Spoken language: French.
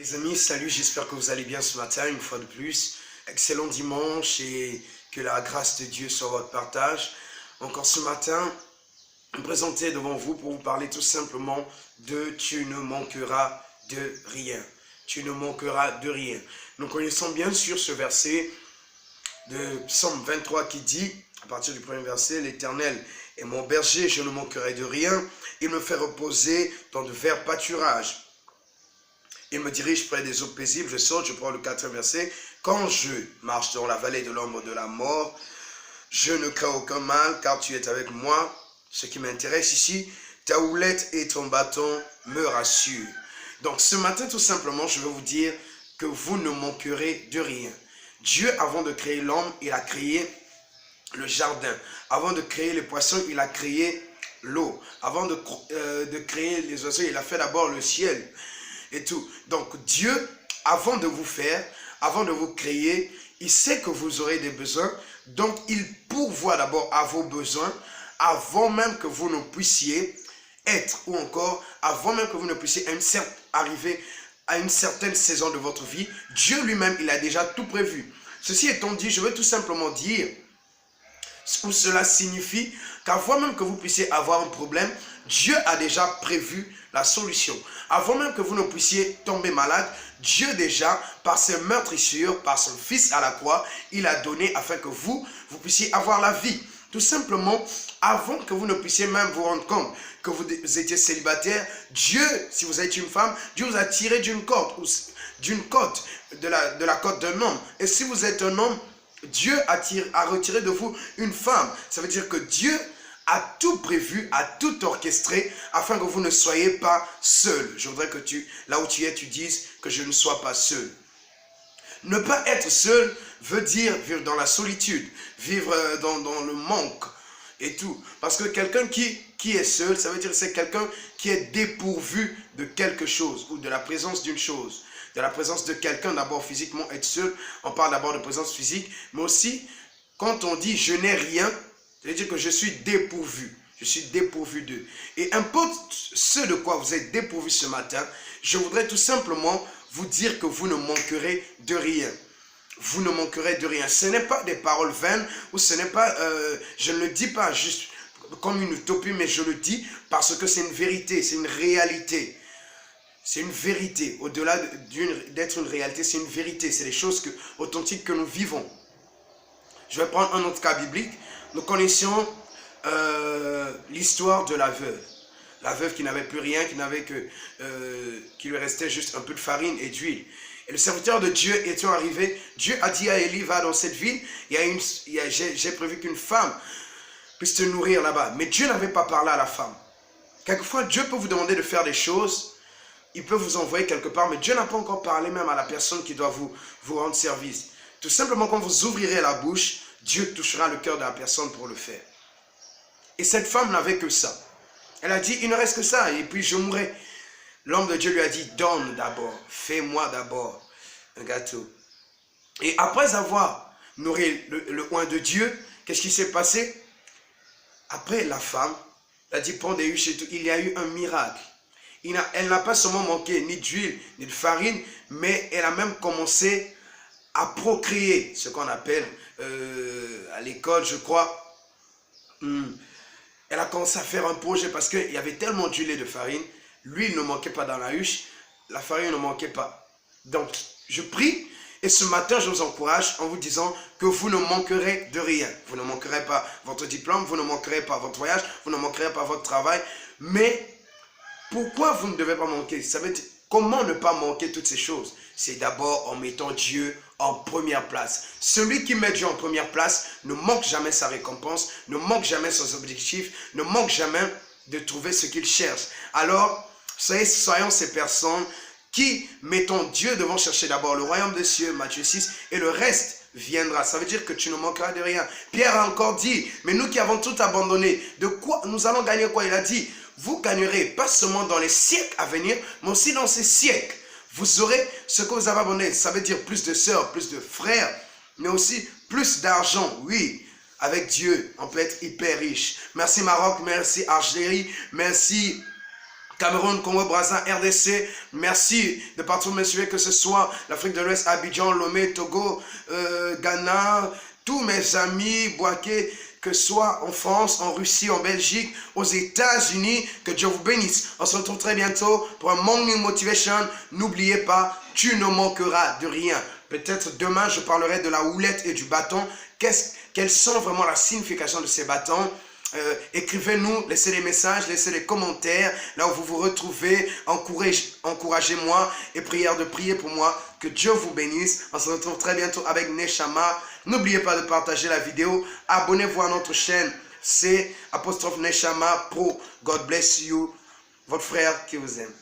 Les amis, salut, j'espère que vous allez bien ce matin, une fois de plus. Excellent dimanche et que la grâce de Dieu soit votre partage. Encore ce matin, me présenter devant vous pour vous parler tout simplement de « Tu ne manqueras de rien ». Tu ne manqueras de rien. Nous connaissons bien sûr ce verset de Psaume 23 qui dit, à partir du premier verset, « L'Éternel est mon berger, je ne manquerai de rien. Il me fait reposer dans de verts pâturages. Il me dirige près des eaux paisibles. » Je saute, je prends le 4e verset. « Quand je marche dans la vallée de l'ombre de la mort, je ne crains aucun mal, car tu es avec moi. » Ce qui m'intéresse ici, ta houlette et ton bâton me rassurent. Donc ce matin, tout simplement, je vais vous dire que vous ne manquerez de rien. Dieu, avant de créer l'homme, il a créé le jardin. Avant de créer les poissons, il a créé l'eau. Avant de créer les oiseaux, il a fait d'abord le ciel et tout. Donc Dieu, avant de vous faire, avant de vous créer, il sait que vous aurez des besoins. Donc il pourvoit d'abord à vos besoins avant même que vous ne puissiez être, ou encore avant même que vous ne puissiez arriver à une certaine saison de votre vie. Dieu lui-même, il a déjà tout prévu. Ceci étant dit, je veux tout simplement dire où cela signifie qu'avant même que vous puissiez avoir un problème, Dieu a déjà prévu la solution. Avant même que vous ne puissiez tomber malade, Dieu déjà, par ses meurtrissures, par son Fils à la croix, il a donné afin que vous puissiez avoir la vie. Tout simplement, avant que vous ne puissiez même vous rendre compte que vous étiez célibataire, Dieu, si vous êtes une femme, Dieu vous a tiré d'une côte, de la côte d'un homme. Et si vous êtes un homme, Dieu a retiré de vous une femme. Ça veut dire que Dieu a tout prévu, a tout orchestré afin que vous ne soyez pas seul. Je voudrais que là où tu es, tu dises que je ne sois pas seul. Ne pas être seul veut dire vivre dans la solitude, vivre dans le manque et tout. Parce que quelqu'un qui est seul, ça veut dire que c'est quelqu'un qui est dépourvu de quelque chose ou de la présence d'une chose. De la présence de quelqu'un, d'abord physiquement être seul, on parle d'abord de présence physique, mais aussi quand on dit je n'ai rien, ça veut dire que je suis dépourvu. Je suis dépourvu d'eux. Et importe ce de quoi vous êtes dépourvu ce matin, je voudrais tout simplement vous dire que vous ne manquerez de rien. Vous ne manquerez de rien. Ce n'est pas des paroles vaines, ou ce n'est pas, je ne le dis pas juste comme une utopie, mais je le dis parce que c'est une vérité, c'est une réalité. C'est une vérité. Au-delà d'être une réalité, c'est une vérité. C'est des choses authentiques que nous vivons. Je vais prendre un autre cas biblique. Nous connaissions l'histoire de la veuve. La veuve qui n'avait plus rien, qui lui restait juste un peu de farine et d'huile. Et le serviteur de Dieu étant arrivé, Dieu a dit à Élie, va dans cette ville, j'ai prévu qu'une femme puisse te nourrir là-bas. Mais Dieu n'avait pas parlé à la femme. Quelquefois, Dieu peut vous demander de faire des choses, il peut vous envoyer quelque part, mais Dieu n'a pas encore parlé même à la personne qui doit vous rendre service. Tout simplement, quand vous ouvrirez la bouche, Dieu touchera le cœur de la personne pour le faire. Et cette femme n'avait que ça. Elle a dit, il ne reste que ça, et puis je mourrai. L'homme de Dieu lui a dit, donne d'abord, fais-moi d'abord un gâteau. Et après avoir nourri le oint de Dieu, qu'est-ce qui s'est passé? Après, la femme a dit, prends des huches et tout. Il y a eu un miracle. Elle n'a pas seulement manqué ni d'huile, ni de farine, mais elle a même commencé à procréer, ce qu'on appelle à l'école, je crois. Elle a commencé à faire un projet parce qu'il y avait tellement d'huile et de farine. L'huile ne manquait pas dans la huche, la farine ne manquait pas. Donc, je prie et ce matin, je vous encourage en vous disant que vous ne manquerez de rien. Vous ne manquerez pas votre diplôme, vous ne manquerez pas votre voyage, vous ne manquerez pas votre travail. Mais pourquoi vous ne devez pas manquer? Ça veut dire, comment ne pas manquer toutes ces choses? C'est d'abord en mettant Dieu en première place. Celui qui met Dieu en première place ne manque jamais sa récompense, ne manque jamais ses objectifs, ne manque jamais de trouver ce qu'il cherche. Alors, soyons ces personnes qui mettons Dieu devant chercher d'abord le royaume des cieux, Matthieu 6, et le reste viendra. Ça veut dire que tu ne manqueras de rien. Pierre a encore dit, mais nous qui avons tout abandonné, de quoi nous allons gagner quoi? Il a dit, vous gagnerez pas seulement dans les siècles à venir, mais aussi dans ces siècles. Vous aurez ce que vous avez abandonné. Ça veut dire plus de sœurs, plus de frères, mais aussi plus d'argent. Oui, avec Dieu, on peut être hyper riche. Merci Maroc, merci Algérie, merci Cameroun, Congo, Brazza, RDC, merci de partout me suivre, que ce soit l'Afrique de l'Ouest, Abidjan, Lomé, Togo, Ghana, tous mes amis, Boaké, que ce soit en France, en Russie, en Belgique, aux États-Unis, que Dieu vous bénisse. On se retrouve très bientôt pour un Morning Motivation. N'oubliez pas, tu ne manqueras de rien. Peut-être demain, je parlerai de la houlette et du bâton. Quelles sont vraiment la signification de ces bâtons? Écrivez-nous, laissez des messages, laissez des commentaires, là où vous vous retrouvez, encouragez-moi et prière de prier pour moi, que Dieu vous bénisse. On se retrouve très bientôt avec Neshama. N'oubliez pas de partager la vidéo, abonnez-vous à notre chaîne, c'est ' Neshama Pro. God bless you, votre frère qui vous aime.